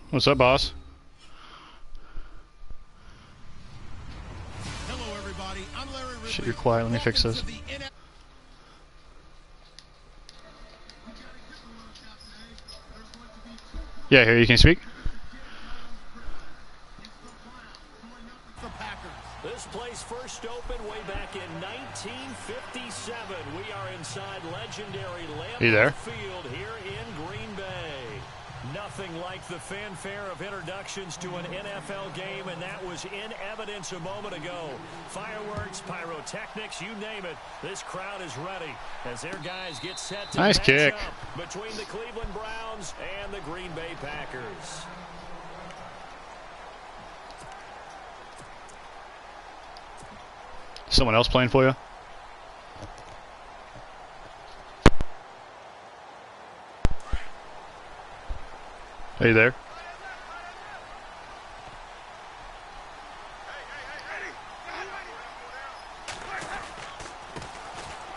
What's up, boss? Hello, everybody. I'm Larry Ridley. Shit, you're quiet. Let me fix this. Yeah, here you can speak. This place first opened way back in 1957. We are inside legendary Lambeau Field here in Green Bay. Nothing like the fanfare of introductions to an NFL game, and that was in evidence a moment ago. Fireworks, pyrotechnics, you name it. This crowd is ready as their guys get set to nice kick up between the Cleveland Browns and the Green Bay Packers. Someone else playing for you? Are you there?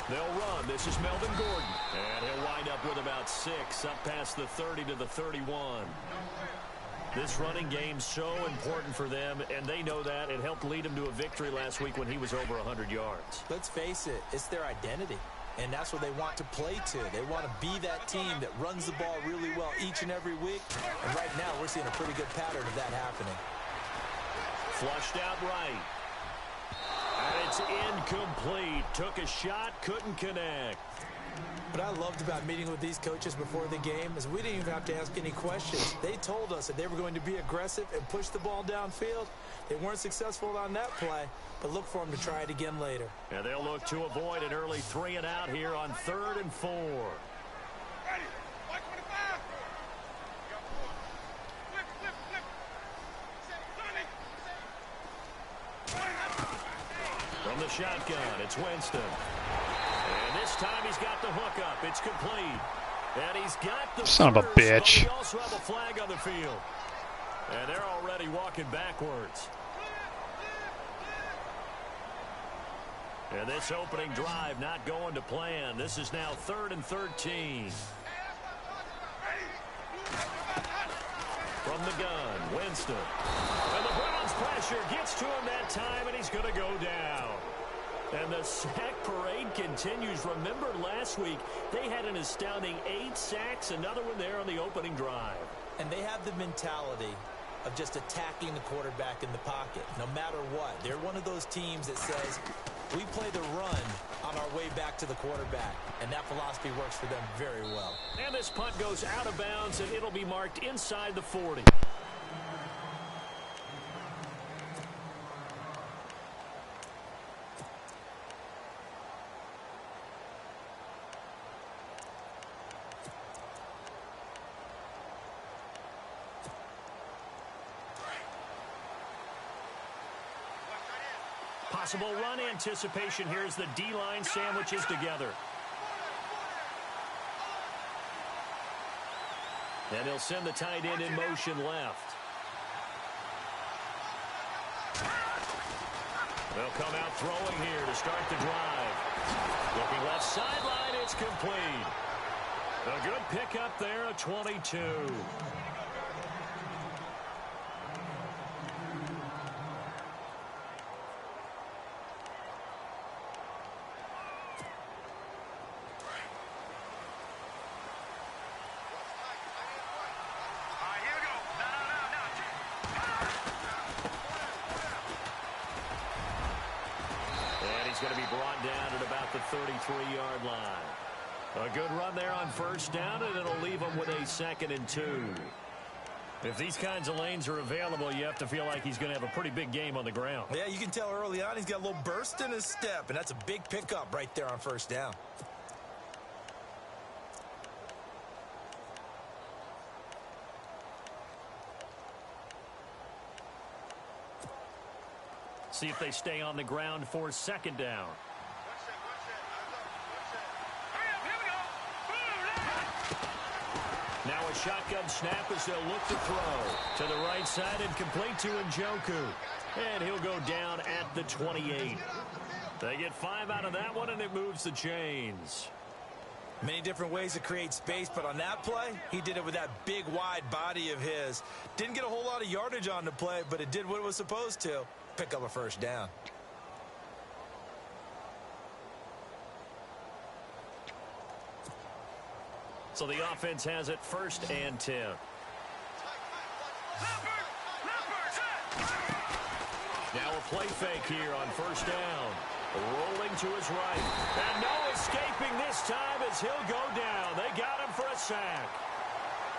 They'll run. This is Melvin Gordon. And he'll wind up with about 6, up past the 30 to the 31. This running game's so important for them, and they know that. It helped lead him to a victory last week when he was over 100 yards. Let's face it, it's their identity, and that's what they want to play to. They want to be that team that runs the ball really well each and every week, and right now we're seeing a pretty good pattern of that happening. Flushed out right. And it's incomplete. Took a shot, couldn't connect. What I loved about meeting with these coaches before the game is we didn't even have to ask any questions. They told us that they were going to be aggressive and push the ball downfield. They weren't successful on that play, but look for them to try it again later. And they'll look to avoid an early 3 and out here on 3rd and 4. From the shotgun, it's Winston. And this time he's got the hook up. It's complete. And he's got the son of a bitch. We also have a flag on the field. And they're already walking backwards. And this opening drive not going to plan. This is now 3rd and 13. From the gun, Winston. And the Browns pressure gets to him that time, and he's going to go down. And the sack parade continues. Remember last week, they had an astounding 8 sacks, another one there on the opening drive. And they have the mentality of just attacking the quarterback in the pocket, no matter what. They're one of those teams that says, we play the run on our way back to the quarterback, and that philosophy works for them very well. And this punt goes out of bounds, and it'll be marked inside the 40. Possible run anticipation here as the D-line sandwiches together. And he'll send the tight end in motion left. They'll come out throwing here to start the drive. Looking left sideline, it's complete. A good pickup there, a 22. Going to be brought down at about the 33-yard line. A good run there on first down, and it'll leave them with a 2nd and 2. If these kinds of lanes are available, you have to feel like he's going to have a pretty big game on the ground. Yeah, you can tell early on he's got a little burst in his step, and that's a big pickup right there on first down. See if they stay on the ground for 2nd down. Now a shotgun snap as they'll look to throw. To the right side and complete to Njoku. And he'll go down at the 28. They get 5 out of that one, and it moves the chains. Many different ways to create space, but on that play, he did it with that big, wide body of his. Didn't get a whole lot of yardage on the play, but it did what it was supposed to. Pick up a first down. So the offense has it 1st and 10. Now a play fake here on 1st down. Rolling to his right. And no escaping this time as he'll go down. They got him for a sack.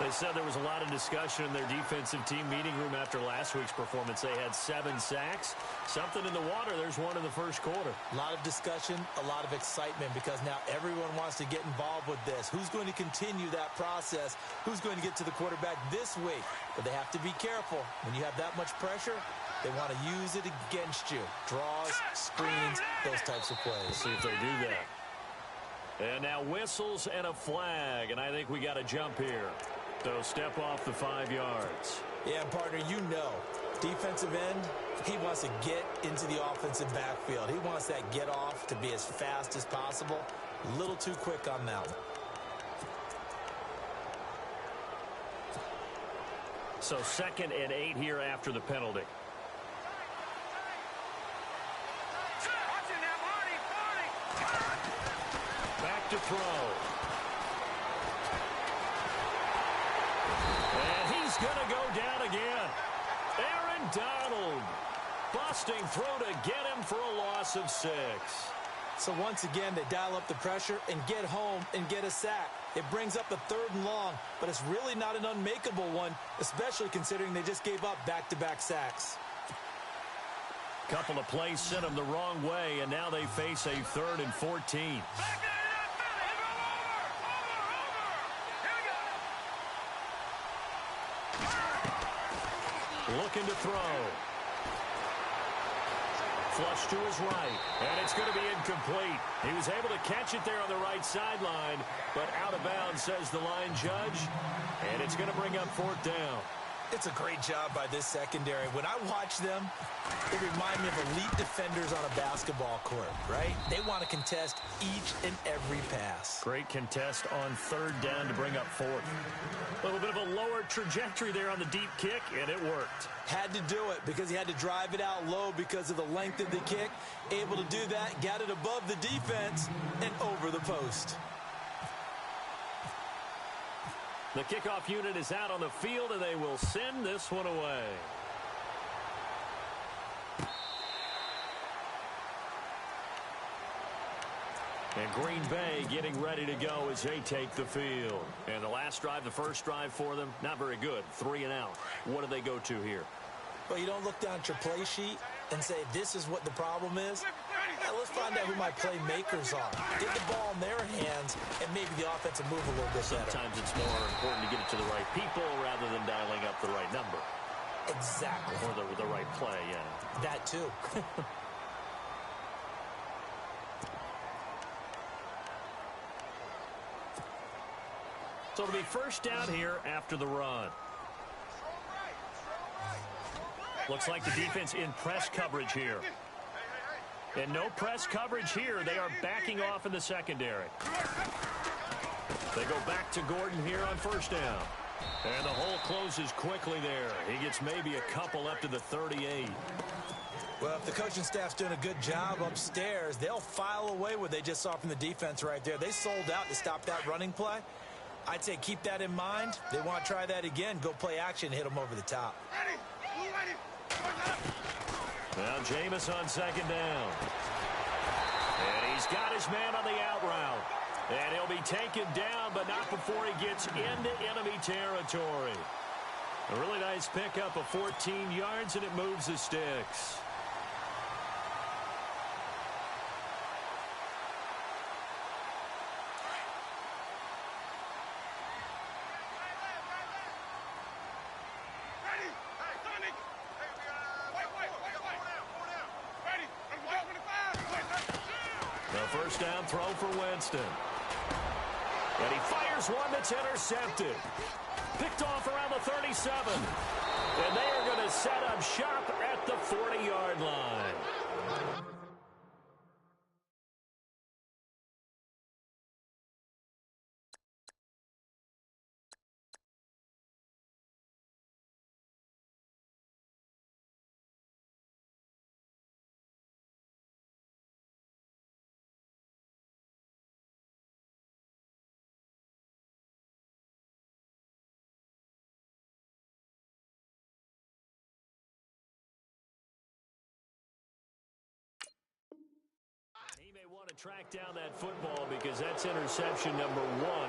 They said there was a lot of discussion in their defensive team meeting room after last week's performance. They had 7 sacks. Something in the water. There's one in the first quarter. A lot of discussion, a lot of excitement because now everyone wants to get involved with this. Who's going to continue that process? Who's going to get to the quarterback this week? But they have to be careful. When you have that much pressure, they want to use it against you. Draws, screens, those types of plays. See if they do that. And now whistles and a flag. And I think we got a jump here. So step off the 5 yards. Yeah, partner, you know, defensive end, he wants to get into the offensive backfield. He wants that get off to be as fast as possible. A little too quick on that one. So 2nd and 8 here after the penalty. Back to throw. He's going to go down again. Aaron Donald busting through to get him for a loss of 6. So once again, they dial up the pressure and get home and get a sack. It brings up a 3rd and long, but it's really not an unmakeable one, especially considering they just gave up back-to-back sacks. Couple of plays sent them the wrong way, and now they face a 3rd and 14. Looking to throw. Flush to his right. And it's going to be incomplete. He was able to catch it there on the right sideline, but out of bounds, says the line judge. And it's going to bring up 4th down. It's a great job by this secondary. When I watch them, they remind me of elite defenders on a basketball court, right? They want to contest each and every pass. Great contest on 3rd down to bring up 4th. A little bit of a lower trajectory there on the deep kick, and it worked. Had to do it because he had to drive it out low because of the length of the kick. Able to do that, got it above the defense and over the post. The kickoff unit is out on the field, and they will send this one away. And Green Bay getting ready to go as they take the field. And the last drive, the first drive for them, not very good. 3 and out. What do they go to here? Well, you don't look down at your play sheet and say, this is what the problem is. Let's find out who my playmakers are. Get the ball in their hands, and maybe the offense will move a little bit better. Sometimes it's more important to get it to the right people rather than dialing up the right number. Exactly. Or the right play, yeah. That too. So it'll be 1st down here after the run. Looks like the defense in press coverage here. And no press coverage here. They are backing off in the secondary. They go back to Gordon here on 1st down. And the hole closes quickly there. He gets maybe a couple up to the 38. Well, if the coaching staff's doing a good job upstairs, they'll file away what they just saw from the defense right there. They sold out to stop that running play. I'd say keep that in mind. They want to try that again. Go play action, hit them over the top. Now Jameis on 2nd down. And he's got his man on the out route. And he'll be taken down, but not before he gets into enemy territory. A really nice pickup of 14 yards, and it moves the sticks. The 1st down throw for Winston. And he fires one that's intercepted. Picked off around the 37. And they are going to set up shop at the 40-yard line. to track down that football because that's interception number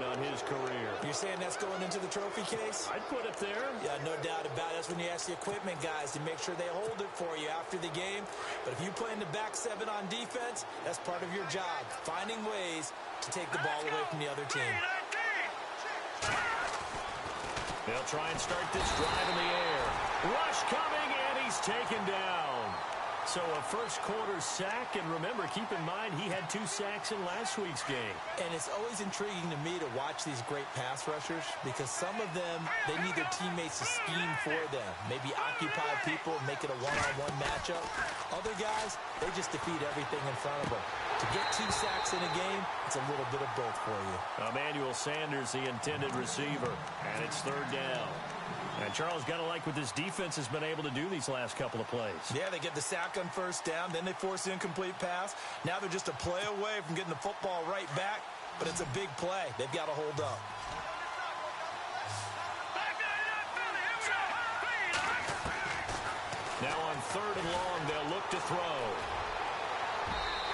1 on his career. You're saying that's going into the trophy case? I'd put it there. Yeah, no doubt about it. That's when you ask the equipment guys to make sure they hold it for you after the game. But if you play in the back 7 on defense, that's part of your job, finding ways to take the ball away from the other team. They'll try and start this drive in the air. Rush coming, and he's taken down. So a first-quarter sack, and remember, keep in mind, he had 2 sacks in last week's game. And it's always intriguing to me to watch these great pass rushers because some of them, they need their teammates to scheme for them. Maybe occupy people, make it a one-on-one matchup. Other guys, they just defeat everything in front of them. To get 2 sacks in a game, it's a little bit of both for you. Emmanuel Sanders, the intended receiver, and it's 3rd down. And Charles, got to like what this defense has been able to do these last couple of plays. Yeah, they get the sack on 1st down, then they force the incomplete pass. Now they're just a play away from getting the football right back, but it's a big play. They've got to hold up. Now on 3rd and long, they'll look to throw.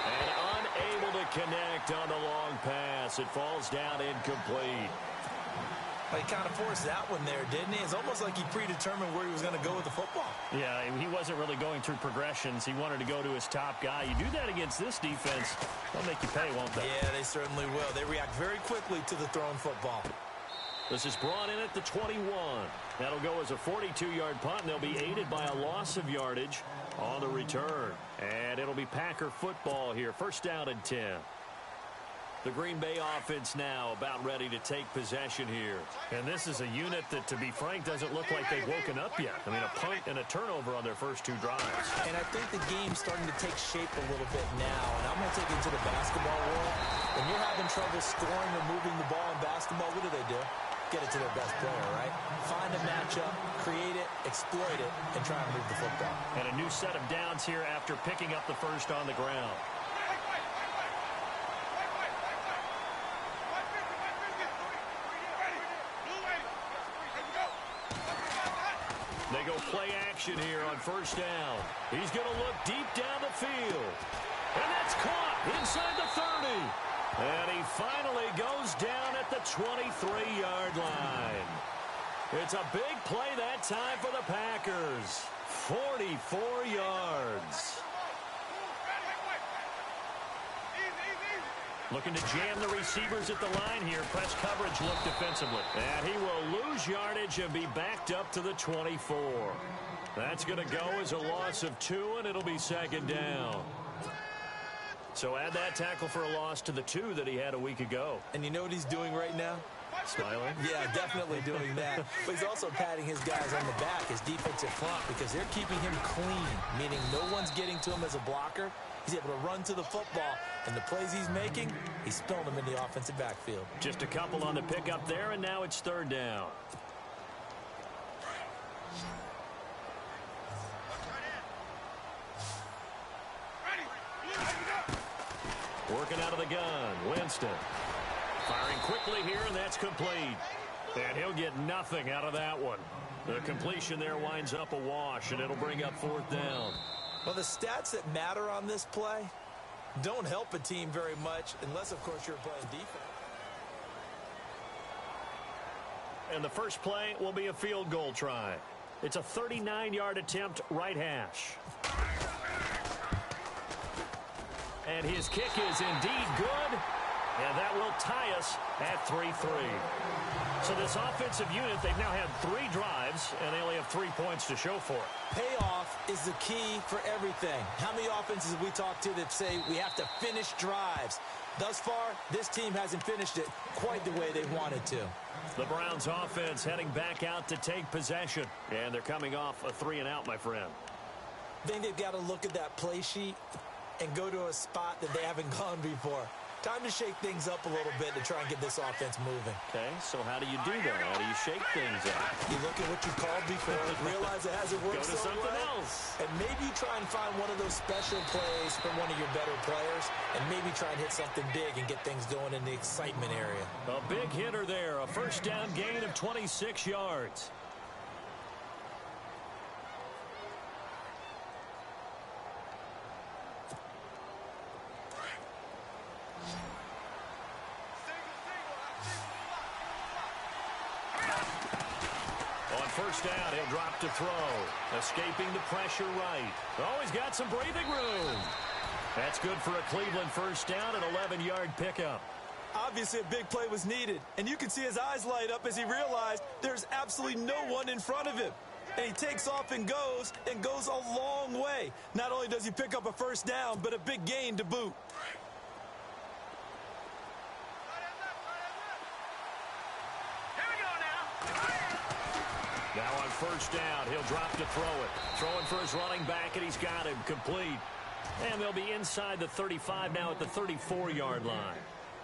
And unable to connect on the long pass. It falls down incomplete. He kind of forced that one there, didn't he? It's almost like he predetermined where he was going to go with the football. Yeah, he wasn't really going through progressions. He wanted to go to his top guy. You do that against this defense, they'll make you pay, won't they? Yeah, they certainly will. They react very quickly to the thrown football. This is brought in at the 21. That'll go as a 42-yard punt, and they'll be aided by a loss of yardage on the return. And it'll be Packer football here. 1st down and 10. The Green Bay offense now about ready to take possession here. And this is a unit that, to be frank, doesn't look like they've woken up yet. I mean, a punt and a turnover on their first 2 drives. And I think the game's starting to take shape a little bit now. And I'm going to take it to the basketball world. When you're having trouble scoring or moving the ball in basketball, what do? Get it to their best player, right? Find a matchup, create it, exploit it, and try and move the football. And a new set of downs here after picking up the first on the ground. They go play action here on 1st down. He's going to look deep down the field. And that's caught inside the 30. And he finally goes down at the 23-yard line. It's a big play that time for the Packers. 44 yards. Looking to jam the receivers at the line here. Press coverage look defensively. And he will lose yardage and be backed up to the 24. That's going to go as a loss of 2, and it'll be 2nd down. So add that tackle for a loss to the 2 that he had a week ago. And you know what he's doing right now? Smiling? Yeah, definitely doing that. But he's also patting his guys on the back, his defensive front, because they're keeping him clean, meaning no one's getting to him as a blocker. He's able to run to the football, and the plays he's making, he's spilling them in the offensive backfield. Just a couple on the pickup there, and now it's 3rd down. Working out of the gun, Winston. Firing quickly here, and that's complete. And he'll get nothing out of that one. The completion there winds up a wash, and it'll bring up 4th down. Well, the stats that matter on this play don't help a team very much, unless, of course, you're playing defense. And the first play will be a field goal try. It's a 39-yard attempt, right hash. And his kick is indeed good. And that will tie us at 3-3. So this offensive unit, they've now had 3 drives, and they only have 3 points to show for it. Payoff is the key for everything. How many offenses have we talked to that say we have to finish drives? Thus far, this team hasn't finished it quite the way they wanted to. The Browns offense heading back out to take possession. And they're coming off a 3-and-out, my friend. I think they've got to look at that play sheet and go to a spot that they haven't gone before. Time to shake things up a little bit to try and get this offense moving. Okay, so how do you do that? How do you shake things up? You look at what you called before, realize it hasn't worked Go to so something well, else. and maybe try and find one of those special plays from one of your better players, and maybe try and hit something big and get things going in the excitement area. A big hitter there, a first down gain of 26 yards. first down, he'll drop to throw. Escaping the pressure right. Oh, he's got some breathing room. That's good for a Cleveland first down, an 11-yard pickup. Obviously, a big play was needed, and you can see his eyes light up as he realized there's absolutely no one in front of him. And he takes off and goes a long way. Not only does he pick up a first down, but a big gain to boot. Now on first down, he'll drop to throw it. Throwing for his running back, and he's got him complete. And they'll be inside the 35 now at the 34-yard line.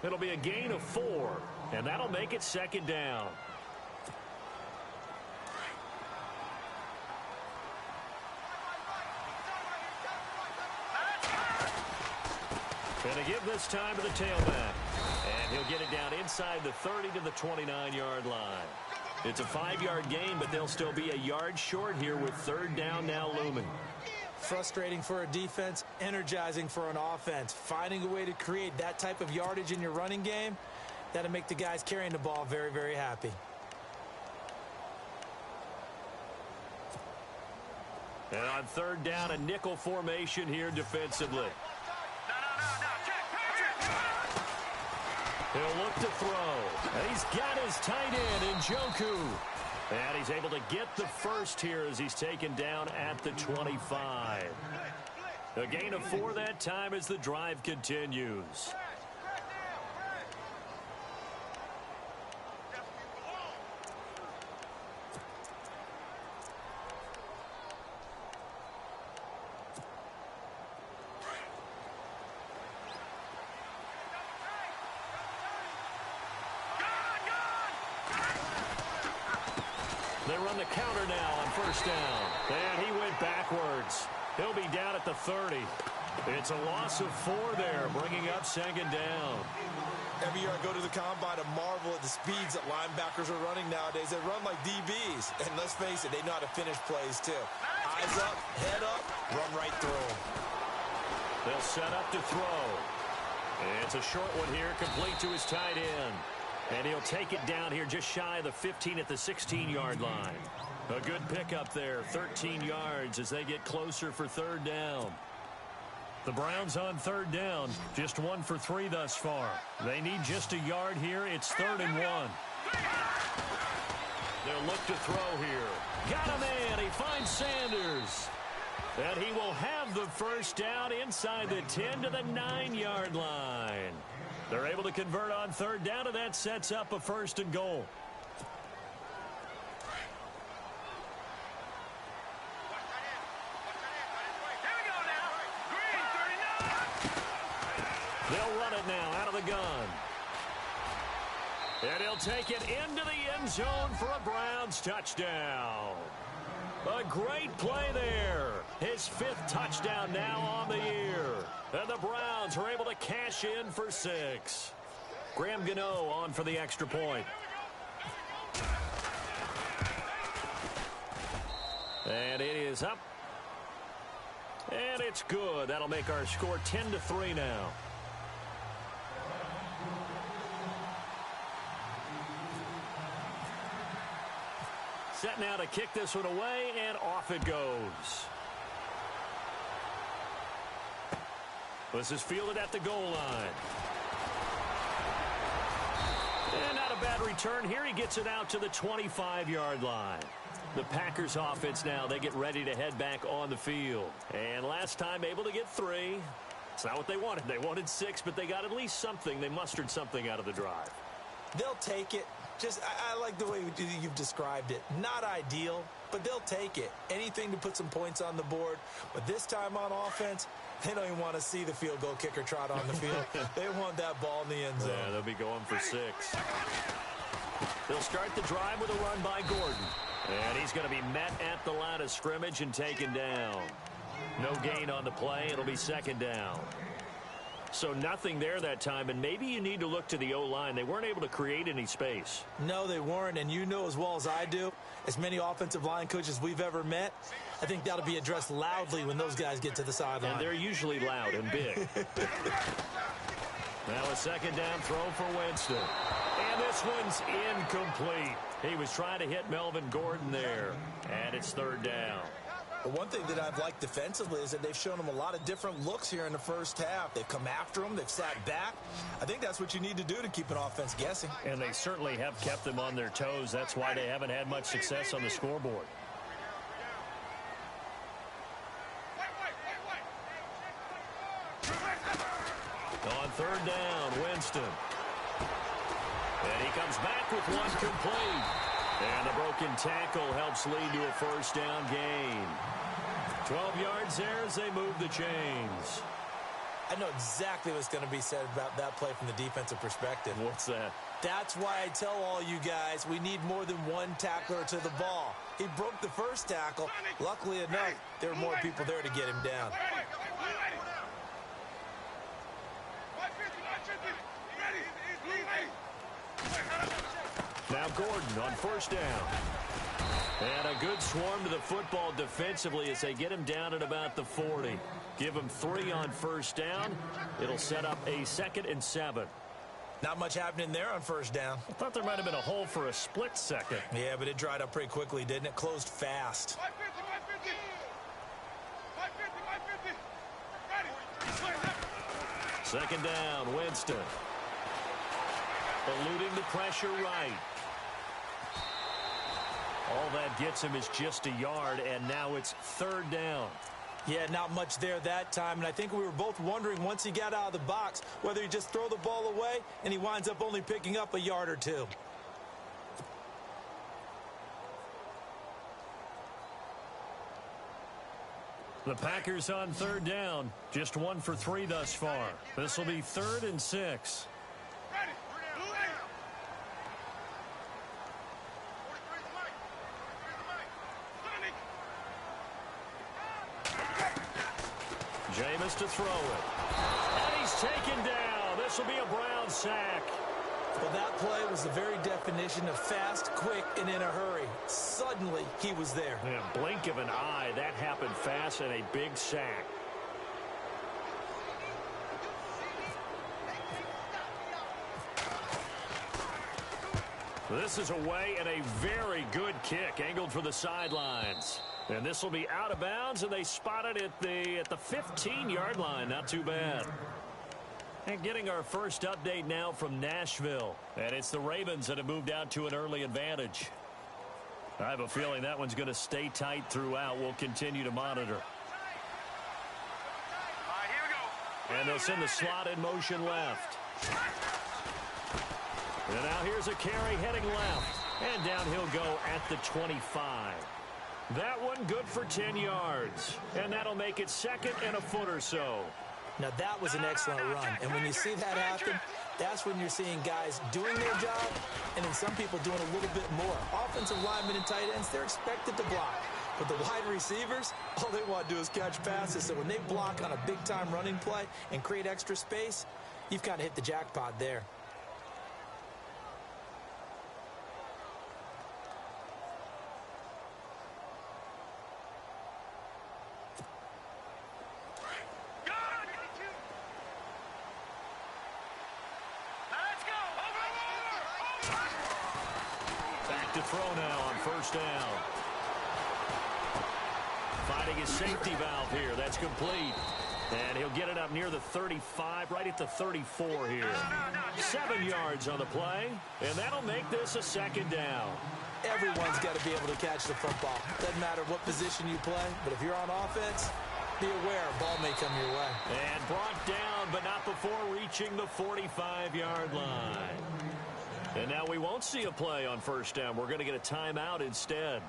It'll be a gain of 4, and that'll make it second down. Going to give this time to the tailback. And he'll get it down inside the 30 to the 29-yard line. It's a 5-yard gain, but they'll still be a yard short here with third down now looming. Frustrating for a defense, energizing for an offense. Finding a way to create that type of yardage in your running game, that'll make the guys carrying the ball very, very happy. And on third down, a nickel formation here defensively. He'll look to throw. And he's got his tight end, Njoku. And he's able to get the first here as he's taken down at the 25. A gain of 4 that time as the drive continues. They run the counter now on first down. And he went backwards. He'll be down at the 30. It's a loss of 4 there, bringing up second down. Every year I go to the combine and marvel at the speeds that linebackers are running nowadays. They run like DBs. And let's face it, they know how to finish plays too. Eyes up, head up, run right through them. They'll set up to throw. It's a short one here, complete to his tight end. And he'll take it down here just shy of the 15 at the 16-yard line. A good pickup there, 13 yards as they get closer for third down. The Browns on third down, just 1 for 3 thus far. They need just a yard here. It's 3rd and 1. They'll look to throw here. Got a man. He finds Sanders. And he will have the first down inside the 10 to the 9-yard line. They're able to convert on third down, and that sets up a 1st and goal. They'll run it now out of the gun. And he'll take it into the end zone for a Browns touchdown. A great play there. His 5th touchdown now on the year. And the Browns are able to cash in for 6. Graham Gano on for the extra point. And it is up. And it's good. That'll make our score 10-3 now. Set now to kick this one away, and off it goes. This is fielded at the goal line. And not a bad return here. He gets it out to the 25-yard line. The Packers offense now, they get ready to head back on the field. And last time able to get 3. It's not what they wanted. They wanted 6, but they got at least something. They mustered something out of the drive. They'll take it. I like the way you've described it. Not ideal, but they'll take it. Anything to put some points on the board. But this time on offense, they don't even want to see the field goal kicker trot on the field. They want that ball in the end zone. Yeah, they'll be going for 6. They'll start the drive with a run by Gordon. And he's going to be met at the line of scrimmage and taken down. No gain on the play. It'll be second down. So nothing there that time, and maybe you need to look to the O-line. They weren't able to create any space. No, they weren't, and you know as well as I do, as many offensive line coaches we've ever met, I think that'll be addressed loudly when those guys get to the sideline. And they're usually loud and big. Now a second down throw for Winston. And this one's incomplete. He was trying to hit Melvin Gordon there. And it's third down. The one thing that I've liked defensively is that they've shown him a lot of different looks here in the first half. They've come after him. They've sat back. I think that's what you need to do to keep an offense guessing. And they certainly have kept them on their toes. That's why they haven't had much success on the scoreboard. On third down, Winston. And he comes back with one complete. And the broken tackle helps lead to a first down gain. 12 yards there as they move the chains. I know exactly what's going to be said about that play from the defensive perspective. What's that? That's why I tell all you guys we need more than one tackler to the ball. He broke the first tackle. Luckily enough, there were more people there to get him down. Now Gordon on first down. And a good swarm to the football defensively as they get him down at about the 40. Give him 3 on first down. It'll set up a 2nd and 7. Not much happening there on first down. I thought there might have been a hole for a split second. Yeah, but it dried up pretty quickly, didn't it? Closed fast. 2nd down, Winston. Eluding the pressure right. All that gets him is just a yard, and now it's 3rd down. Yeah, not much there that time, and I think we were both wondering once he got out of the box whether he just throw the ball away and he winds up only picking up a yard or 2. The Packers on 3rd down. Just 1 for 3 thus far. This will be 3rd and 6. Jameis to throw it. And he's taken down. This will be a Brown sack. Well, that play was the very definition of fast, quick, and in a hurry. Suddenly, he was there. In a blink of an eye, that happened fast and a big sack. This is away and a very good kick angled for the sidelines. And this will be out of bounds, and they spot it at the 15-yard line. Not too bad. And getting our first update now from Nashville. And it's the Ravens that have moved out to an early advantage. I have a feeling that one's going to stay tight throughout. We'll continue to monitor. And they'll send the slot in motion left. And now here's a carry heading left. And down he'll go at the 25. That one good for 10 yards. And that'll make it 2nd and a foot or so. Now, that was an excellent run. And when you see that happen, that's when you're seeing guys doing their job and then some people doing a little bit more. Offensive linemen and tight ends, they're expected to block. But the wide receivers, all they want to do is catch passes. So when they block on a big-time running play and create extra space, you've kind of hit the jackpot there. To throw now on first down. Finding his safety valve here. That's complete. And he'll get it up near the 35, right at the 34 here. 7 yards on the play. And that'll make this a 2nd down. Everyone's got to be able to catch the football. Doesn't matter what position you play, but if you're on offense, be aware a ball may come your way. And brought down, but not before reaching the 45-yard line. And now we won't see a play on first down. We're going to get a timeout instead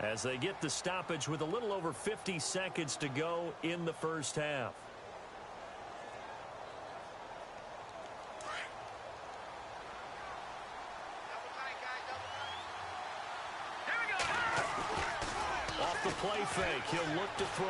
as they get the stoppage with a little over 50 seconds to go in the first half. Off the play fake, he'll look to throw.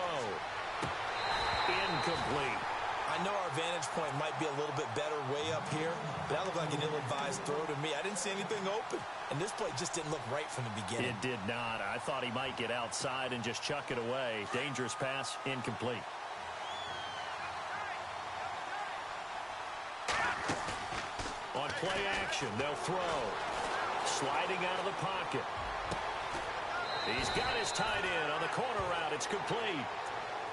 Incomplete. I know our vantage point might be a little bit better way up here, but that looked like an ill-advised throw to me. I didn't see anything open, and this play just didn't look right from the beginning. It did not. I thought he might get outside and just chuck it away. Dangerous pass, incomplete. play action. They'll throw. Sliding out of the pocket. He's got his tight end on the corner route. It's complete.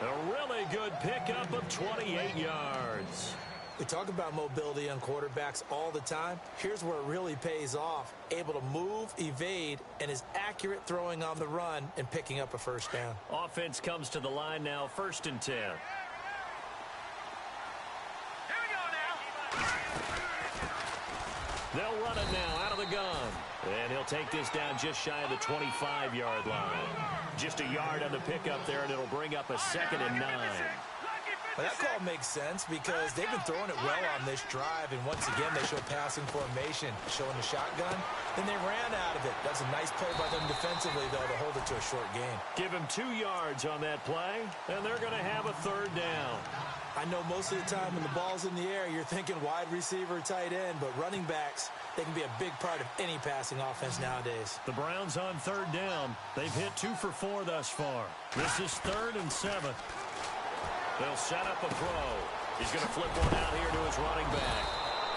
A really good pickup of 28 yards. We talk about mobility on quarterbacks all the time. Here's where it really pays off. Able to move, evade, and is accurate throwing on the run and picking up a first down. Offense comes to the line now, 1st and 10. They'll run it now out of the gun. And he'll take this down just shy of the 25-yard line. Just a yard on the pickup there, and it'll bring up a 2nd and 9. Well, that call makes sense because they've been throwing it well on this drive, and once again they show passing formation, showing the shotgun. Then they ran out of it. That's a nice play by them defensively, though, to hold it to a short game. Give him 2 yards on that play, and they're going to have a 3rd down. I know most of the time when the ball's in the air, you're thinking wide receiver, tight end, but running backs, they can be a big part of any passing offense nowadays. The Browns on 3rd down. They've hit 2 for 4 thus far. This is 3rd and 7. They'll set up a throw. He's going to flip one out here to his running back.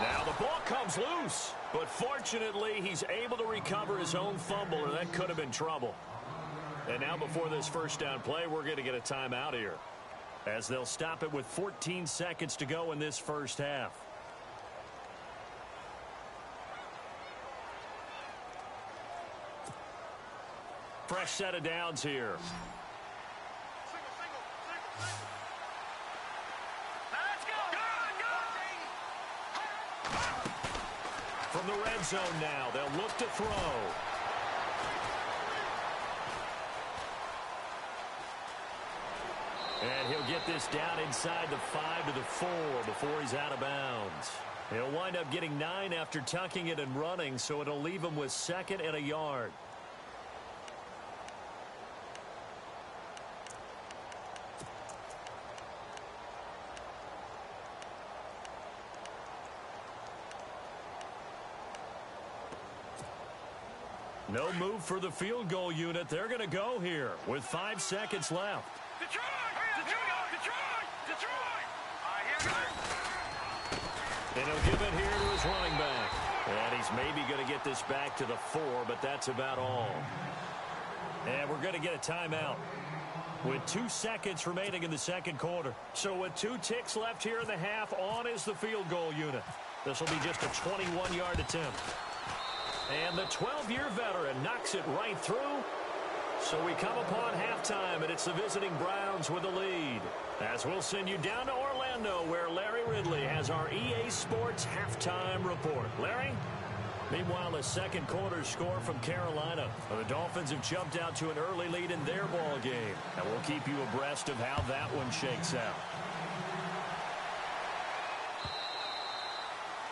Now the ball comes loose, but fortunately he's able to recover his own fumble, or that could have been trouble. And now before this first down play, we're going to get a timeout here, as they'll stop it with 14 seconds to go in this first half. Fresh set of downs here. From the red zone now, they'll look to throw. And he'll get this down inside the 5 to the 4 before he's out of bounds. He'll wind up getting 9 after tucking it and running, so it'll leave him with 2nd and a yard. No move for the field goal unit. They're going to go here with 5 seconds left. Detroit! And he'll give it here to his running back. And he's maybe going to get this back to the 4, but that's about all. And we're going to get a timeout with 2 seconds remaining in the second quarter. So with 2 ticks left here in the half, on is the field goal unit. This will be just a 21-yard attempt. And the 12-year veteran knocks it right through. So we come upon halftime, and it's the visiting Browns with the lead. As we'll send you down to Orlando, where Larry Ridley has our EA Sports halftime report. Larry? Meanwhile, a second quarter score from Carolina. The Dolphins have jumped out to an early lead in their ball game. And we'll keep you abreast of how that one shakes out.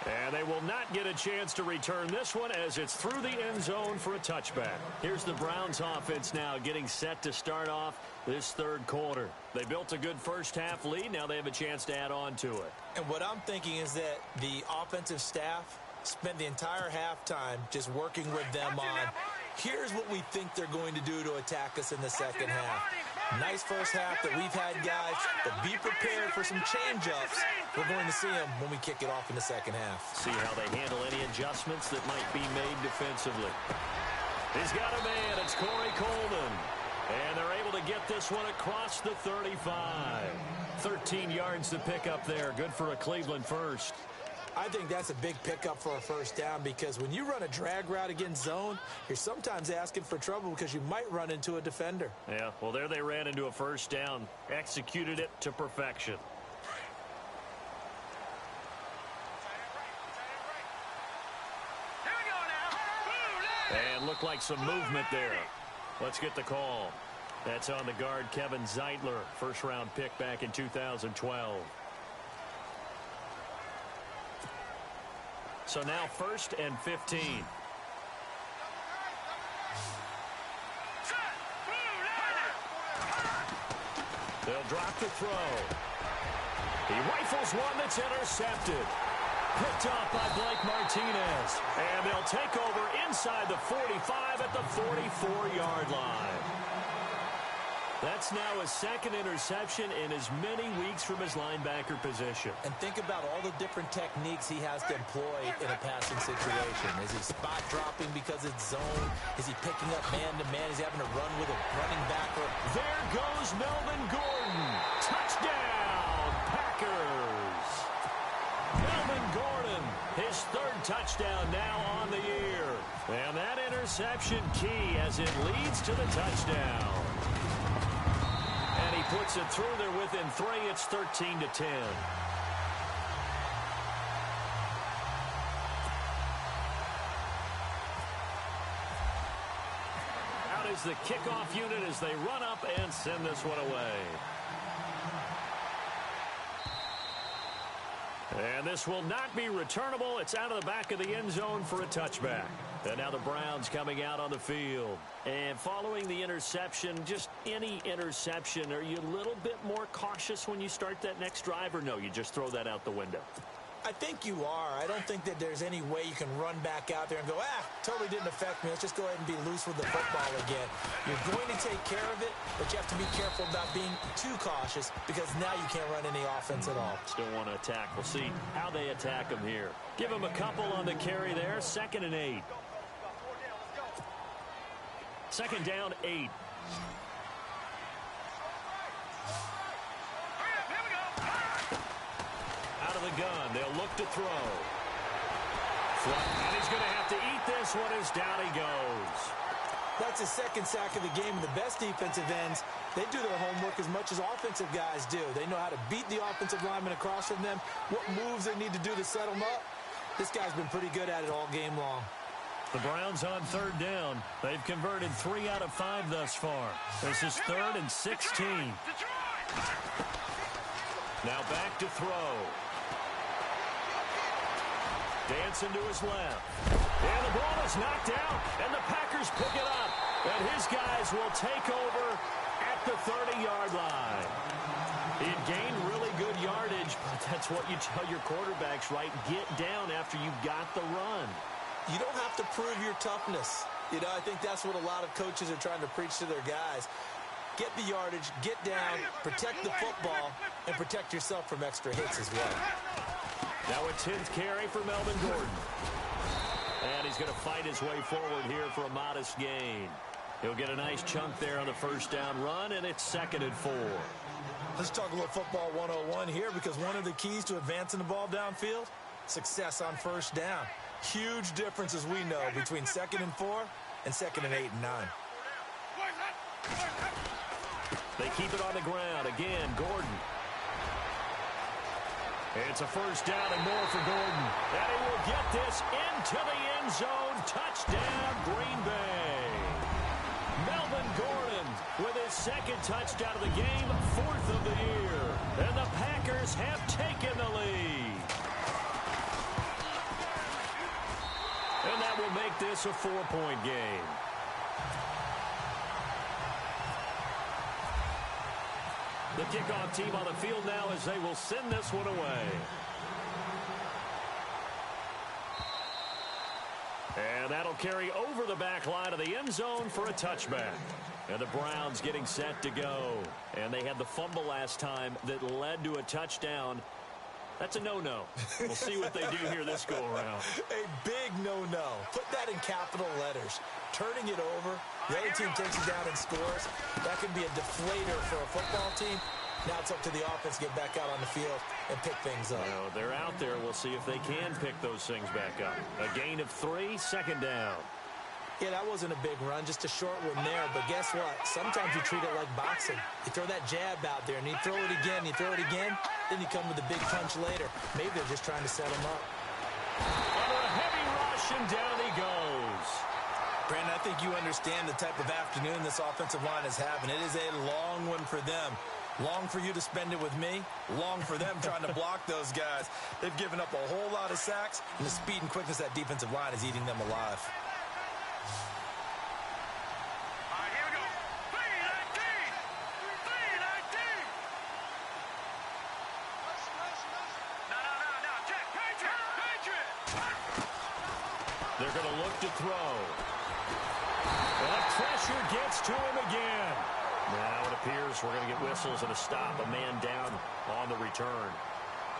And they will not get a chance to return this one as it's through the end zone for a touchback. Here's the Browns offense now getting set to start off this third quarter. They built a good first half lead. Now they have a chance to add on to it. And what I'm thinking is that the offensive staff spent the entire halftime just working with them on, here's what we think they're going to do to attack us in the second half. Nice first half that we've had, guys, but be prepared for some change-ups. We're going to see them when we kick it off in the second half. See how they handle any adjustments that might be made defensively. He's got a man. It's Corey Coleman. And they're able to get this one across the 35. 13 yards to pick up there. Good for a Cleveland first. I think that's a big pickup for a first down because when you run a drag route against zone, you're sometimes asking for trouble because you might run into a defender. Yeah, well, there they ran into a first down. Executed it to perfection. And looked like some movement there. Let's get the call. That's on the guard, Kevin Zeitler, first-round pick back in 2012. So now 1st and 15. They'll drop the throw. He rifles one that's intercepted. Picked off by Blake Martinez. And they'll take over inside the 45 at the 44-yard line. That's now his second interception in as many weeks from his linebacker position. And think about all the different techniques he has to employ in a passing situation. Is he spot dropping because it's zone? Is he picking up man-to-man? Is he having to run with a running back? There goes Melvin Gordon. Touchdown, Packers. Melvin Gordon, his third touchdown now on the year. And that interception key as it leads to the touchdown. And he puts it through there within 3. It's 13-10. Out is the kickoff unit as they run up and send this one away. And this will not be returnable. It's out of the back of the end zone for a touchback. And now the Browns coming out on the field. And following the interception, just any interception, are you a little bit more cautious when you start that next drive, or no, you just throw that out the window? I think you are. I don't think that there's any way you can run back out there and go, totally didn't affect me. Let's just go ahead and be loose with the football again. You're going to take care of it, but you have to be careful about being too cautious because now you can't run any offense at all. Still want to attack. We'll see how they attack him here. Give him a couple on the carry there. 2nd and 8. 2nd down, 8. Out of the gun, they'll look to throw. And he's going to have to eat this one as down he goes. That's his 2nd sack of the game. And the best defensive ends, they do their homework as much as offensive guys do. They know how to beat the offensive lineman across from them, what moves they need to do to set them up. This guy's been pretty good at it all game long. The Browns on 3rd down. They've converted 3 out of 5 thus far. This is 3rd and 16. Now back to throw. Dancing to his left. And the ball is knocked out, and the Packers pick it up. And his guys will take over at the 30-yard line. He had gained really good yardage, but that's what you tell your quarterbacks, right? Get down after you've got the run. You don't have to prove your toughness. You know, I think that's what a lot of coaches are trying to preach to their guys. Get the yardage, get down, protect the football, and protect yourself from extra hits as well. Now a 10th carry for Melvin Gordon. And he's going to fight his way forward here for a modest gain. He'll get a nice chunk there on the 1st down run, and it's 2nd and 4. Let's talk a little football 101 here, because one of the keys to advancing the ball downfield, success on 1st down. Huge difference, as we know, between 2nd and 4 and 2nd and 8 and 9. They keep it on the ground. Again, Gordon. It's a 1st down and more for Gordon. And he will get this into the end zone. Touchdown, Green Bay. Melvin Gordon with his 2nd touchdown of the game, 4th of the year. And the Packers have taken the lead. And that will make this a 4-point game. The kickoff team on the field now as they will send this one away. And that'll carry over the back line of the end zone for a touchback. And the Browns getting set to go. And they had the fumble last time that led to a touchdown. That's a no-no. We'll see what they do here this go-around. A big no-no. Put that in capital letters. Turning it over, the other team takes it down and scores. That can be a deflator for a football team. Now it's up to the offense to get back out on the field and pick things up. Well, they're out there. We'll see if they can pick those things back up. A gain of 3, 2nd down. Yeah, that wasn't a big run, just a short one there. But guess what? Sometimes you treat it like boxing. You throw that jab out there, and you throw it again, you throw it again, then you come with a big punch later. Maybe they're just trying to set him up. Under a heavy rush, and down he goes. Brandon, I think you understand the type of afternoon this offensive line is having. It is a long one for them. Long for you to spend it with me. Long for them trying to block those guys. They've given up a whole lot of sacks, and the speed and quickness of that defensive line is eating them alive. They're going to look to throw. That pressure gets to him again. Now it appears we're going to get whistles and a stop, a man down on the return.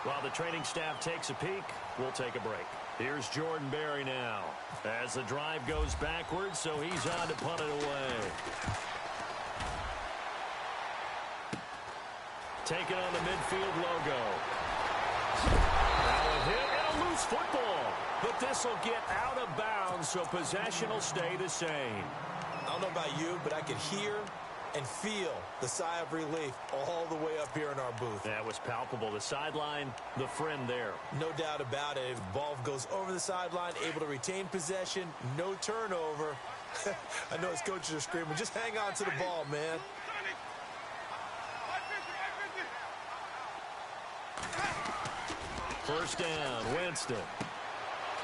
While the training staff takes a peek, we'll take a break. Here's Jordan Berry now as the drive goes backwards, so he's on to punt it away. Taking on the midfield logo. Now a hit and a loose football. But this will get out of bounds, so possession will stay the same. I don't know about you, but I could hear and feel the sigh of relief all the way up here in our booth. That was palpable. The sideline, the friend there. No doubt about it. If the ball goes over the sideline, able to retain possession, no turnover. I know his coaches are screaming, just hang on to the ball, man. First down, Winston.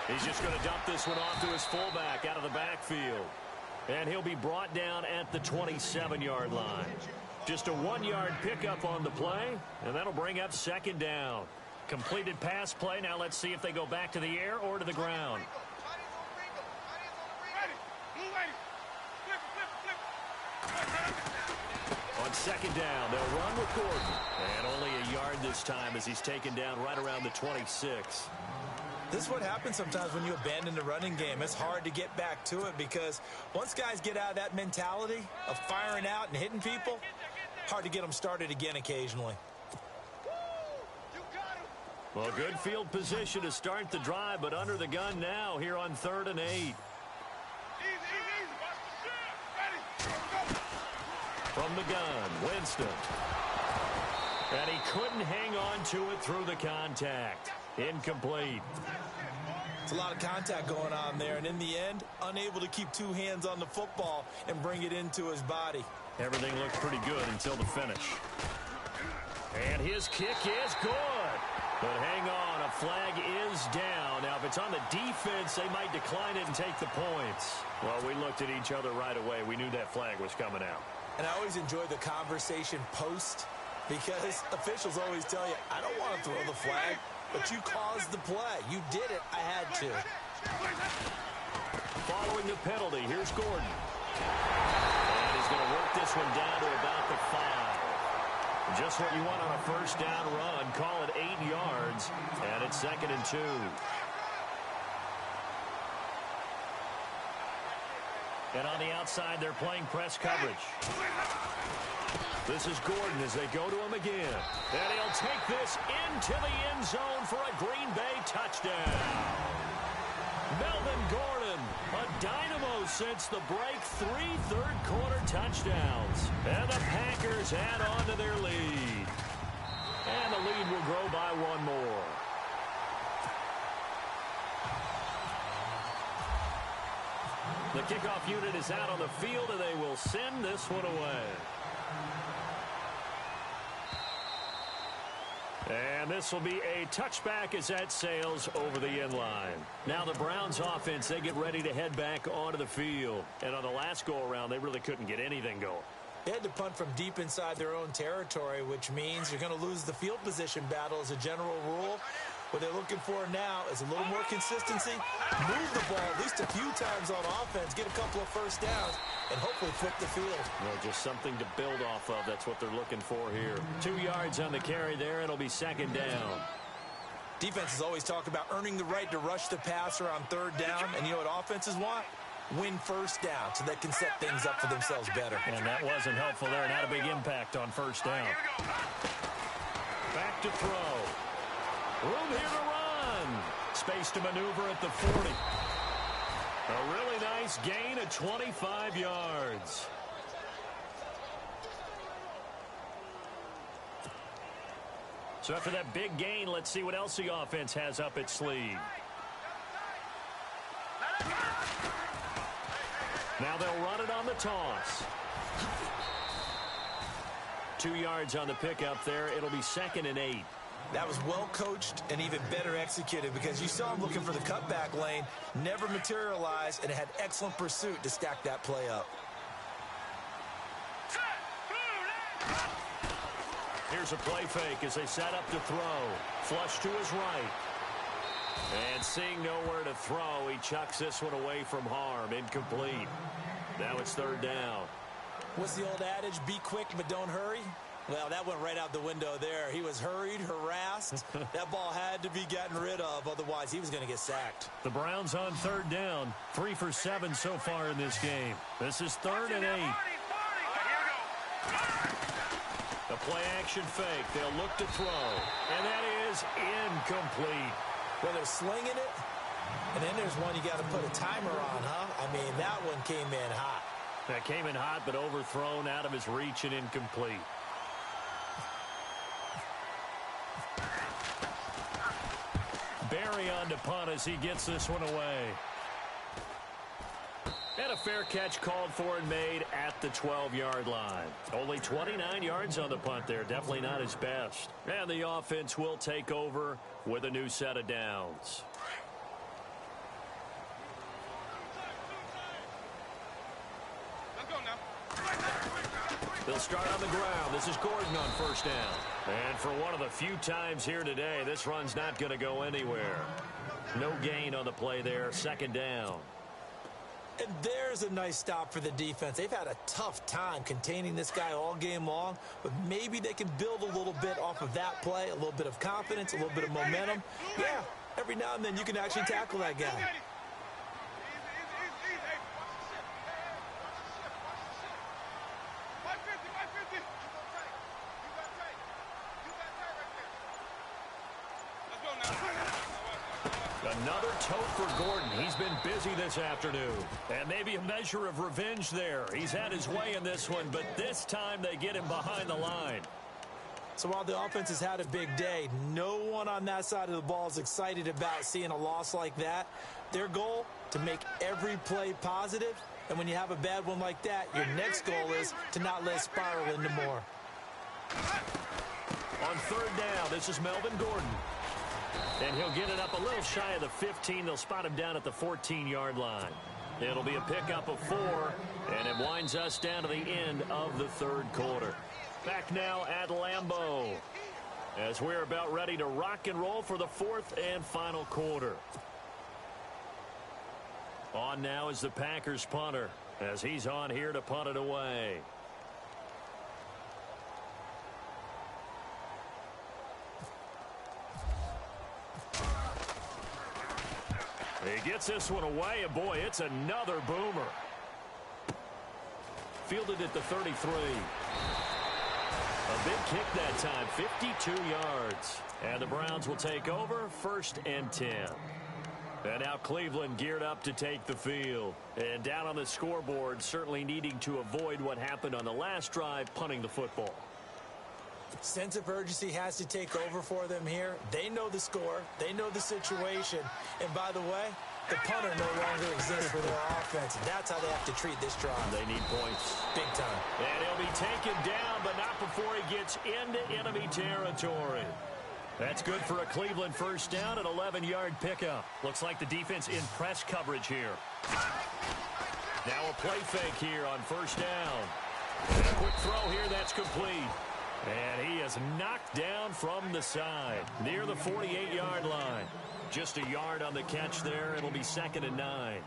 He's just going to dump this one off to his fullback out of the backfield. And he'll be brought down at the 27-yard line. Just a 1-yard pickup on the play, and that'll bring up second down. Completed pass play. Now let's see if they go back to the air or to the ground. On second down, they'll run with Gordon. And only a yard this time as he's taken down right around the 26. This is what happens sometimes when you abandon the running game. It's hard to get back to it because once guys get out of that mentality of firing out and hitting people, hard to get them started again occasionally. Well, good field position to start the drive, but under the gun now here on 3rd and 8. From the gun, Winston. And he couldn't hang on to it through the contact. Incomplete. It's a lot of contact going on there, and in the end, unable to keep two hands on the football and bring it into his body. Everything looked pretty good until the finish. And his kick is good. But hang on, a flag is down. Now, if it's on the defense, they might decline it and take the points. Well, we looked at each other right away. We knew that flag was coming out. And I always enjoy the conversation post because officials always tell you, I don't want to throw the flag. But you caused the play. You did it. I had to. Following the penalty, here's Gordon. And he's going to work this one down to about the 5. Just what you want on a first down run. Call it 8 yards. And it's 2nd and 2. And on the outside, they're playing press coverage. This is Gordon as they go to him again. And he'll take this into the end zone for a Green Bay touchdown. Melvin Gordon, a dynamo since the break, 3 third-quarter touchdowns. And the Packers add on to their lead. And the lead will grow by 1 more. The kickoff unit is out on the field, and they will send this one away. And this will be a touchback as that sails over the end line. Now the Browns offense, they get ready to head back onto the field. And on the last go-around, they really couldn't get anything going. They had to punt from deep inside their own territory, which means you're going to lose the field position battle as a general rule. What they're looking for now is a little more consistency, move the ball at least a few times on offense, get a couple of first downs, and hopefully flip the field. Well, just something to build off of. That's what they're looking for here. 2 yards on the carry there. It'll be 2nd down. Defenses always talk about earning the right to rush the passer on 3rd down, and you know what offenses want? Win first down so they can set things up for themselves better. And that wasn't helpful there. Not a big impact on first down. Back to throw. Room here to run. Space to maneuver at the 40. A really nice gain of 25 yards. So after that big gain, let's see what else the offense has up its sleeve. Now they'll run it on the toss. 2 yards on the pickup there. It'll be 2nd and 8. That was well coached and even better executed because you saw him looking for the cutback lane, never materialized, and had excellent pursuit to stack that play up. Here's a play fake as they set up to throw. Flush to his right. And seeing nowhere to throw, he chucks this one away from harm. Incomplete. Now it's 3rd down. What's the old adage? Be quick, but don't hurry. Well, that went right out the window there. He was hurried, harassed. That ball had to be gotten rid of, otherwise he was going to get sacked. The Browns on third down, 3 for 7 so far in this game. This is 3rd and 8. The play-action fake. They'll look to throw, and that is incomplete. Well, they're slinging it, and then there's one you got to put a timer on, huh? I mean, that one came in hot. That came in hot, but overthrown, out of his reach, and incomplete. Barry on to punt as he gets this one away. And a fair catch called for and made at the 12-yard line. Only 29 yards on the punt there. Definitely not his best. And the offense will take over with a new set of downs. They'll start on the ground. This is Gordon on first down. And for one of the few times here today, this run's not going to go anywhere. No gain on the play there. 2nd down. And there's a nice stop for the defense. They've had a tough time containing this guy all game long, but maybe they can build a little bit off of that play, a little bit of confidence, a little bit of momentum. Yeah, every now and then you can actually tackle that guy. Another tote for Gordon. He's been busy this afternoon. And maybe a measure of revenge there. He's had his way in this one, but this time they get him behind the line. So while the offense has had a big day, no one on that side of the ball is excited about seeing a loss like that. Their goal, to make every play positive. And when you have a bad one like that, your next goal is to not let it spiral into more. On 3rd down, this is Melvin Gordon. And he'll get it up a little shy of the 15. They'll spot him down at the 14-yard line. It'll be a pickup of 4, and it winds us down to the end of the 3rd quarter. Back now at Lambeau as we're about ready to rock and roll for the 4th and final quarter. On now is the Packers punter as he's on here to punt it away. He gets this one away, and boy, it's another boomer. Fielded at the 33. A big kick that time, 52 yards. And the Browns will take over, 1st and 10. And now Cleveland geared up to take the field. And down on the scoreboard, certainly needing to avoid what happened on the last drive, punting the football. Sense of urgency has to take over for them here. They know the score. They know the situation. And by the way, the punter no longer exists for their offense. That's how they have to treat this drive. They need points. Big time. And he'll be taken down, but not before he gets into enemy territory. That's good for a Cleveland 1st down, an 11-yard pickup. Looks like the defense in press coverage here. Now a play fake here on 1st down. And a quick throw here, that's complete. And he is knocked down from the side, near the 48-yard line. Just a yard on the catch there. It'll be 2nd and 9.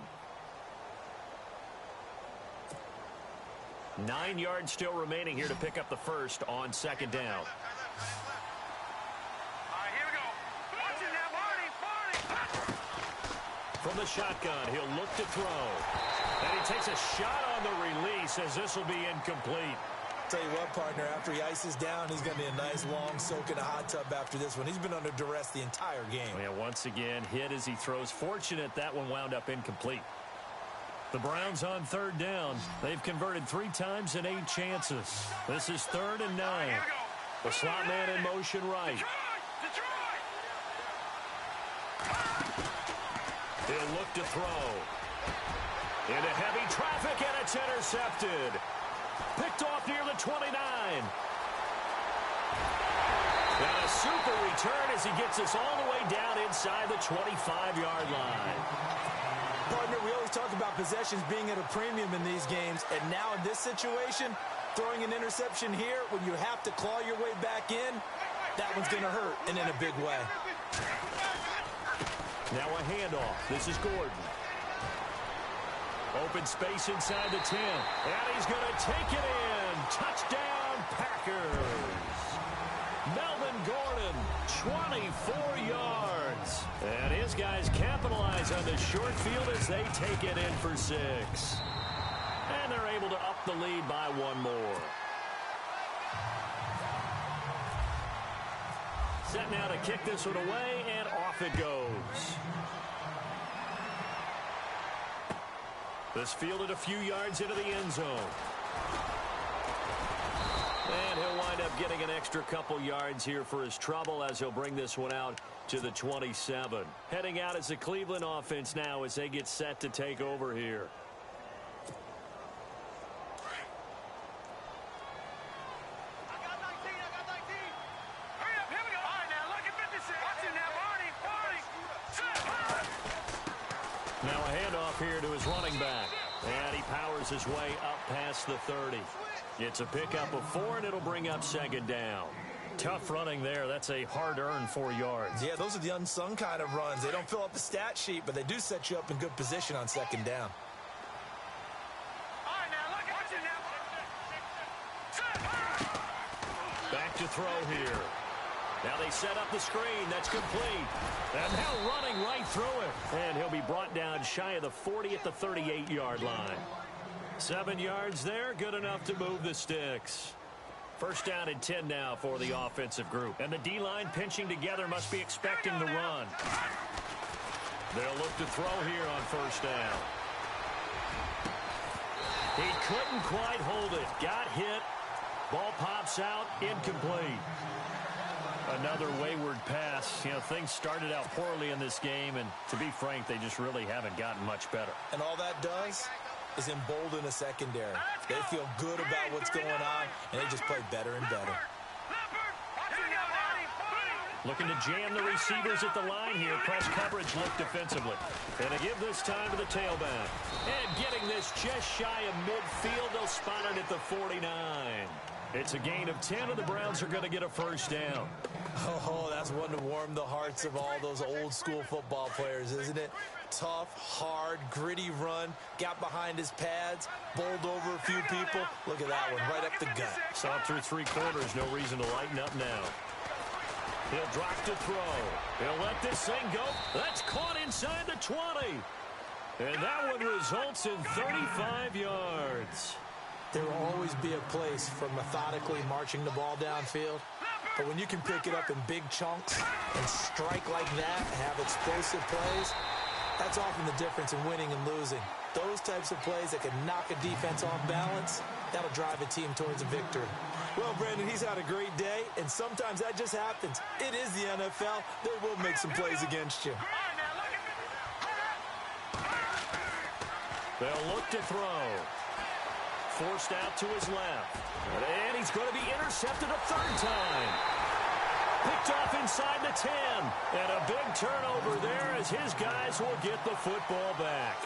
9 yards still remaining here to pick up the 1st on 2nd down. From the shotgun, he'll look to throw. And he takes a shot on the release as this will be incomplete. Tell you what, partner, after he ices down, he's going to be a nice long soak in a hot tub after this one. He's been under duress the entire game. Yeah, once again, hit as he throws. Fortunate that one wound up incomplete. The Browns on 3rd down. They've converted 3 times in 8 chances. This is 3rd and 9. The slot man in motion right. He'll look to throw. Into heavy traffic, and it's intercepted. Picked off near the 29. And a super return as he gets us all the way down inside the 25-yard line. Partner, we always talk about possessions being at a premium in these games, and now in this situation, throwing an interception here when you have to claw your way back in, that one's going to hurt, and in a big way. Now a handoff. This is Gordon. Open space inside the 10. And he's going to take it in. Touchdown, Packers. Melvin Gordon, 24 yards. And his guys capitalize on the short field as they take it in for 6. And they're able to up the lead by one more. Set now to kick this one away, and off it goes. This fielded a few yards into the end zone. And he'll wind up getting an extra couple yards here for his trouble as he'll bring this one out to the 27. Heading out as the Cleveland offense now as they get set to take over here. Now a handoff here to his running back. And he powers his way up past the 30. It's a pickup of 4, and it'll bring up second down. Tough running there. That's a hard-earned 4 yards. Yeah, those are the unsung kind of runs. They don't fill up the stat sheet, but they do set you up in good position on second down. Back to throw here. Now they set up the screen. That's complete. And now running right through it. And he'll be brought down shy of the 40 at the 38-yard line. 7 yards there. Good enough to move the sticks. First down and 10 now for the offensive group. And the D-line pinching together must be expecting the run. They'll look to throw here on first down. He couldn't quite hold it. Got hit. Ball pops out. Incomplete. Another wayward pass. You know, things started out poorly in this game, and to be frank, they just really haven't gotten much better. And all that does is embolden a secondary. They feel good about what's going on, and they just play better and better. Looking to jam the receivers at the line here. Press coverage look defensively. And to give this time to the tailback. And getting this just shy of midfield. They'll spot it at the 49. It's a gain of 10, and the Browns are going to get a first down. Oh, that's one to warm the hearts of all those old-school football players, isn't it? Tough, hard, gritty run. Got behind his pads, bowled over a few people. Look at that one, right up the gut. Saw through 3 quarters, no reason to lighten up now. He'll drop to throw. He'll let this thing go. That's caught inside the 20. And that one results in 35 yards. There will always be a place for methodically marching the ball downfield. But when you can pick it up in big chunks and strike like that, have explosive plays, that's often the difference in winning and losing. Those types of plays that can knock a defense off balance, that'll drive a team towards a victory. Well, Brandon, he's had a great day, and sometimes that just happens. It is the NFL. They will make some plays against you. They'll look to throw. Forced out to his left. And he's going to be intercepted a third time. Picked off inside the 10. And a big turnover there as his guys will get the football back.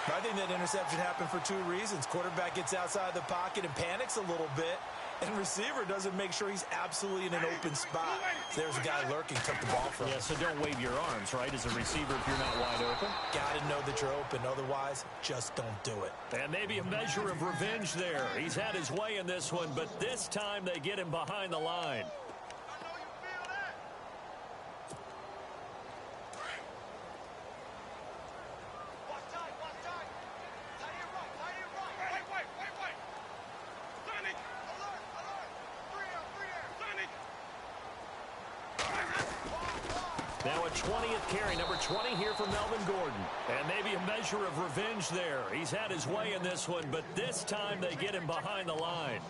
I think that interception happened for 2 reasons. Quarterback gets outside the pocket and panics a little bit. And receiver doesn't make sure he's absolutely in an open spot. So there's a guy lurking, took the ball from him. Yeah, so don't wave your arms, right, as a receiver if you're not wide open. Got to know that you're open. Otherwise, just don't do it. And maybe a measure of revenge there. He's had his way in this one, but this time they get him behind the line. Now a 20th carry, number 20 here for Melvin Gordon. And maybe a measure of revenge there. He's had his way in this one, but this time they get him behind the line.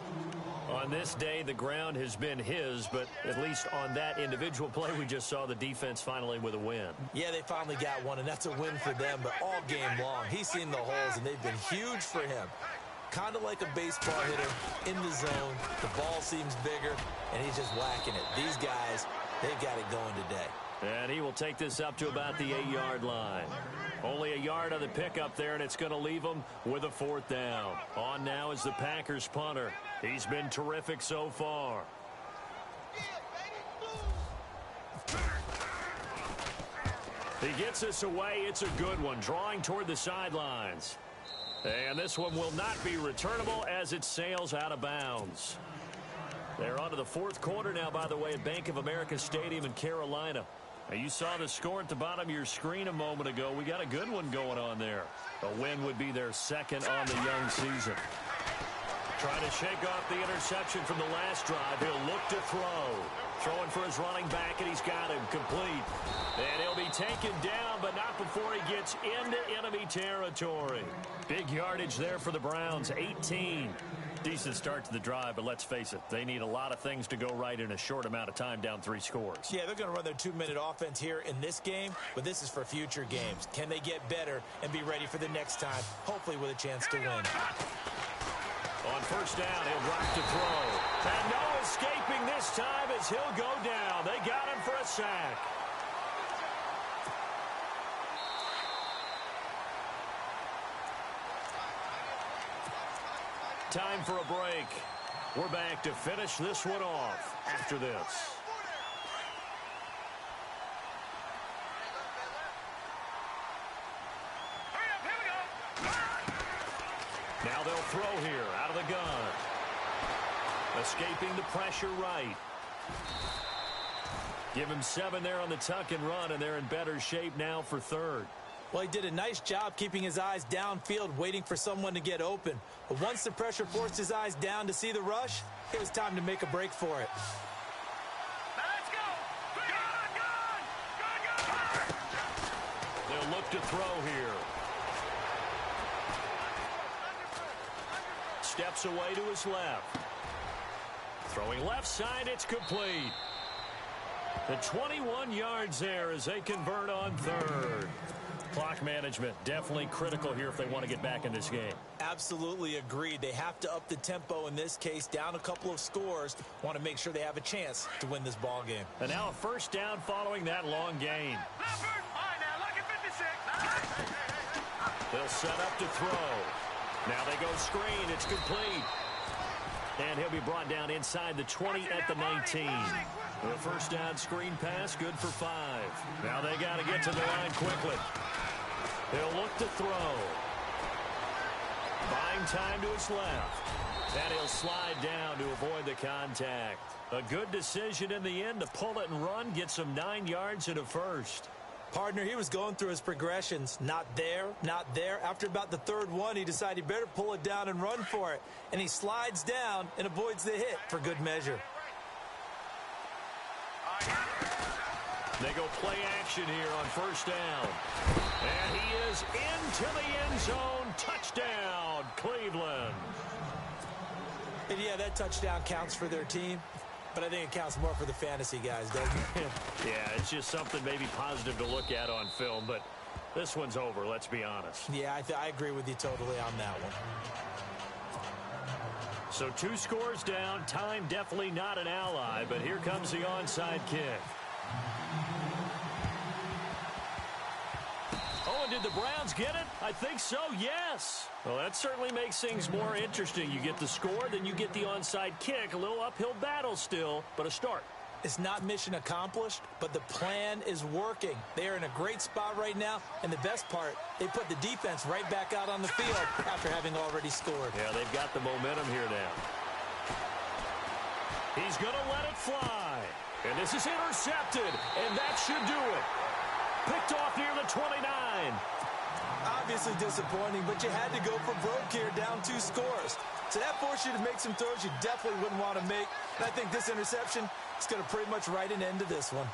On this day, the ground has been his, but at least on that individual play, we just saw the defense finally with a win. Yeah, they finally got one, and that's a win for them, but all game long, he's seen the holes, and they've been huge for him. Kind of like a baseball hitter in the zone. The ball seems bigger, and he's just whacking it. These guys, they've got it going today. And he will take this up to about the 8-yard line. Only a yard on the pickup there, and it's going to leave him with a 4th down. On now is the Packers punter. He's been terrific so far. He gets us away. It's a good one, drawing toward the sidelines. And this one will not be returnable as it sails out of bounds. They're on to the fourth quarter now, by the way, at Bank of America Stadium in Carolina. Now, you saw the score at the bottom of your screen a moment ago. We got a good one going on there. A win would be their second on the young season. Trying to shake off the interception from the last drive. He'll look to throw. Throwing for his running back, and he's got him complete. And he'll be taken down, but not before he gets into enemy territory. Big yardage there for the Browns, 18. Decent start to the drive, but let's face it, they need a lot of things to go right in a short amount of time, down 3 scores. Yeah, they're going to run their 2-minute offense here in this game, but this is for future games. Can they get better and be ready for the next time, hopefully with a chance to win? On first down, he'll drop to throw. And no escaping this time as he'll go down. They got him for a sack. Time for a break. We're back to finish this one off after this. Now they'll throw here out of the gun. Escaping the pressure right. Give him 7 there on the tuck and run, and they're in better shape now for third. Well, he did a nice job keeping his eyes downfield, waiting for someone to get open. But once the pressure forced his eyes down to see the rush, it was time to make a break for it. Let's go! They'll look to throw here. Steps away to his left. Throwing left side, it's complete. The 21 yards there as they convert on third. Clock management definitely critical here if they want to get back in this game. Absolutely agreed. They have to up the tempo in this case, down a couple of scores. Want to make sure they have a chance to win this ball game. And now a first down following that long gain. Leopard! All right, now, look at 56. They'll set up to throw. Now they go screen. It's complete. And he'll be brought down inside the 20 at the 19. The first down screen pass, good for 5. Now they got to get to the line quickly. He'll look to throw. Buying time to his left. And he'll slide down to avoid the contact. A good decision in the end to pull it and run, get some 9 yards and a first. Partner, he was going through his progressions. Not there, not there. After about the third one, he decided he better pull it down and run for it. And he slides down and avoids the hit for good measure. They go play action here on first down. And he is into the end zone. Touchdown, Cleveland. And yeah, that touchdown counts for their team. But I think it counts more for the fantasy guys, doesn't it? Yeah, it's just something maybe positive to look at on film, but this one's over, let's be honest. Yeah, I agree with you totally on that one. So 2 scores down, time definitely not an ally, but here comes the onside kick. Oh, and did the Browns get it? I think so, yes. Well, that certainly makes things more interesting. You get the score, then you get the onside kick. A little uphill battle still, but a start. It's not mission accomplished, but the plan is working. They are in a great spot right now, and the best part, they put the defense right back out on the field after having already scored. Yeah, they've got the momentum here now. He's going to let it fly. And this is intercepted, and that should do it. Picked off near the 29. Obviously disappointing, but you had to go for broke here, down 2 scores. So that forced you to make some throws you definitely wouldn't want to make. And I think this interception is going to pretty much write an end to this one.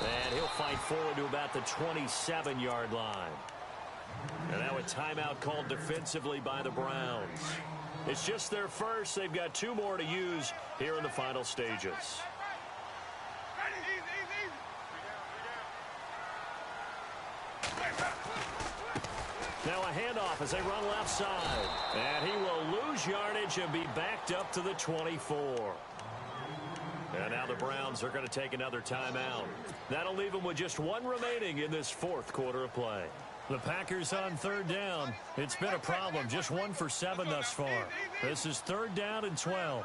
And he'll fight forward to about the 27-yard line. And now a timeout called defensively by the Browns. It's just their first. They've got 2 more to use here in the final stages. Now a handoff as they run left side. And he will lose yardage and be backed up to the 24. And now the Browns are going to take another timeout. That'll leave them with just one remaining in this fourth quarter of play. The Packers on third down. It's been a problem. Just 1 for 7 thus far. This is 3rd down and 12.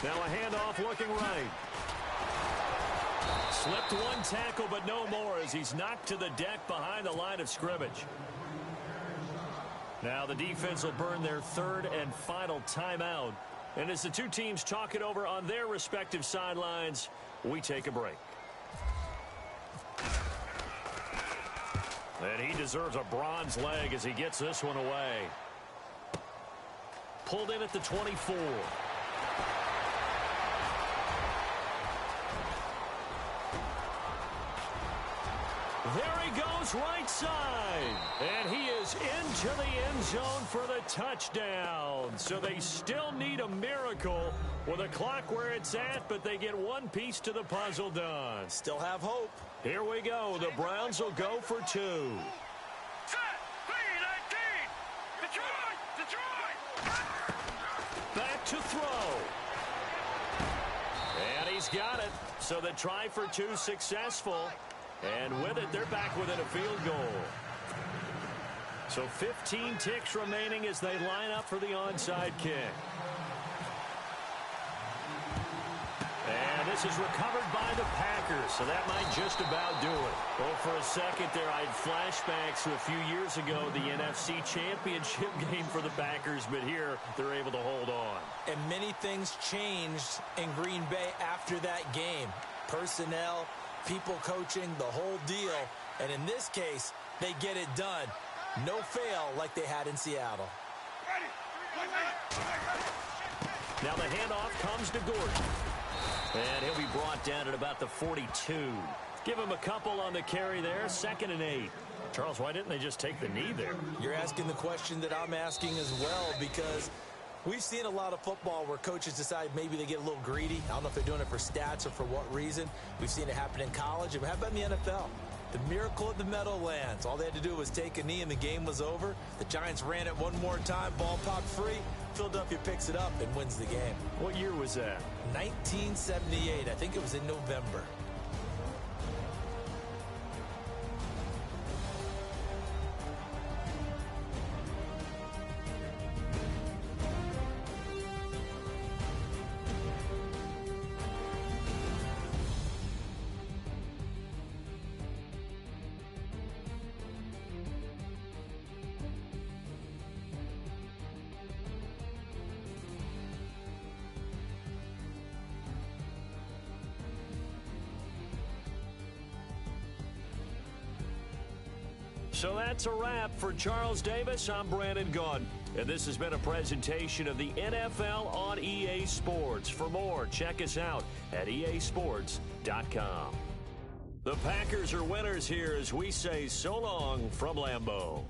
Now a handoff looking right. Slipped one tackle, but no more as he's knocked to the deck behind the line of scrimmage. Now the defense will burn their 3rd and final timeout. And as the two teams talk it over on their respective sidelines, we take a break. And he deserves a bronze leg as he gets this one away. Pulled in at the 24. There he goes right side. And he is into the end zone for the touchdown. So they still need a miracle with a clock where it's at, but they get one piece to the puzzle done. Still have hope. Here we go. The Browns will go for 2. Set. 3-19. Detroit. Back to throw. And he's got it. So the try for 2 successful. And with it, they're back within a field goal. So 15 ticks remaining as they line up for the onside kick. And this is recovered by the Packers, so that might just about do it. Well, for a second there, I had flashbacks to a few years ago, the NFC Championship game for the Packers, but here they're able to hold on. And many things changed in Green Bay after that game. Personnel, people coaching, the whole deal. And in this case, they get it done. No fail like they had in Seattle. Now the handoff comes to Gordon. And he'll be brought down at about the 42. Give him a couple on the carry there. 2nd and 8. Charles, why didn't they just take the knee there? You're asking the question that I'm asking as well, because we've seen a lot of football where coaches decide maybe they get a little greedy. I don't know if they're doing it for stats or for what reason. We've seen it happen in college. And how about in the NFL? The miracle of the Meadowlands. All they had to do was take a knee and the game was over. The Giants ran it one more time. Ball popped free. Philadelphia picks it up and wins the game. What year was that? 1978. I think it was in November. So that's a wrap for Charles Davis. I'm Brandon Gaudin. And this has been a presentation of the NFL on EA Sports. For more, check us out at easports.com. The Packers are winners here as we say so long from Lambeau.